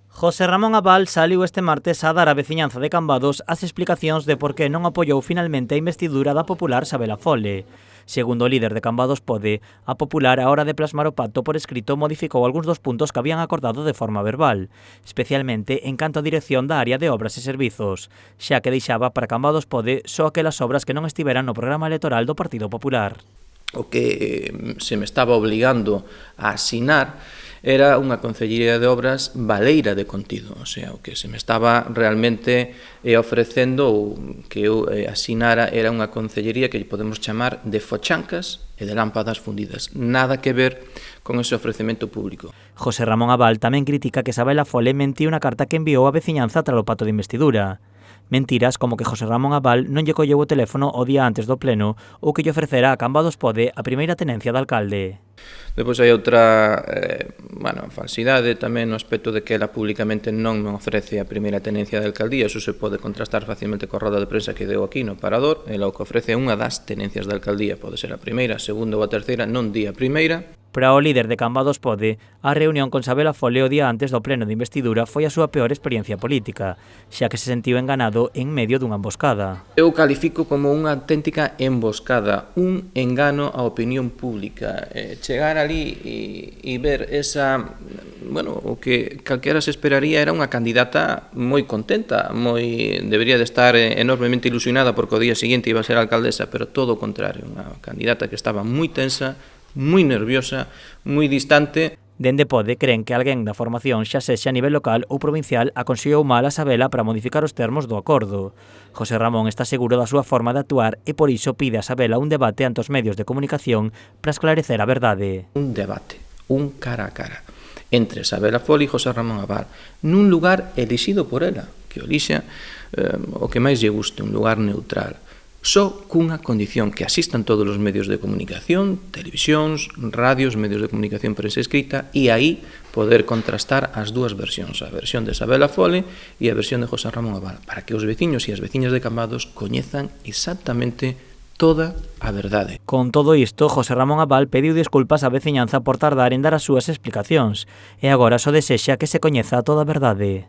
José Ramón Abal saliu este martes a dar á veciñanza de Cambados as explicacións de por que non apoiou finalmente a investidura da popular Sabela Fole. Segundo o líder de Cambados Pode, a popular a hora de plasmar o pacto por escrito modificou algúns dos puntos que habían acordado de forma verbal, especialmente en canto a dirección da área de obras e servizos, xa que deixaba para Cambados Pode só aquelas obras que non estiveran no programa electoral do Partido Popular. O que se me estaba obligando a asinar era unha concellería de obras baleira de contido, o sea, o que se me estaba realmente ofrecendo ou que eu asinara era unha concellería que podemos chamar de fochancas e de lámpadas fundidas, nada que ver con ese ofrecemento público. José Ramón Abal tamén critica que Sabela Fole mentiu na carta que enviou á veciñanza tras o pacto de investidura. Mentiras como que José Ramón Abal non lle colleu o teléfono o día antes do pleno ou que lle ofrecerá a Cambados Pode a primeira tenencia de alcalde. Depois hai outra falsidade tamén no aspecto de que ela públicamente non me ofrece a primeira tenencia de alcaldía, eso se pode contrastar facilmente coa roda de prensa que deu aquí no Parador. Ela o que ofrece é unha das tenencias de alcaldía, pode ser a primeira, a segunda ou a terceira, non di a primeira. Para o líder de Cambados Pode, a reunión con Sabela Fole o día antes do pleno de investidura foi a súa peor experiencia política, xa que se sentiu enganado en medio dunha emboscada. Eu califico como unha auténtica emboscada, un engano á opinión pública. Chegar ali e ver esa, o que calquera se esperaría era unha candidata moi contenta, debería de estar enormemente ilusionada porque o día seguinte iba a ser alcaldesa, pero todo o contrario, unha candidata que estaba moi tensa, moi nerviosa, moi distante. Dende Pode creen que alguén da formación, xa sexa a nivel local ou provincial, aconsellou mal a Sabela para modificar os termos do acordo. José Ramón está seguro da súa forma de actuar e por iso pide a Sabela un debate ante os medios de comunicación para esclarecer a verdade. Un debate, un cara a cara, entre Sabela Fole e José Ramón Abal, nun lugar elixido por ela, que o elixa o que máis lle guste, un lugar neutral. Só cunha condición, que asistan todos os medios de comunicación, televisións, radios, medios de comunicación prensa escrita, e aí poder contrastar as dúas versións, a versión de Sabela Fole e a versión de José Ramón Abal, para que os veciños e as veciñas de Cambados coñezan exactamente toda a verdade. Con todo isto, José Ramón Abal pediu desculpas á veciñanza por tardar en dar as súas explicacións, e agora só desexa que se coñeza toda a verdade.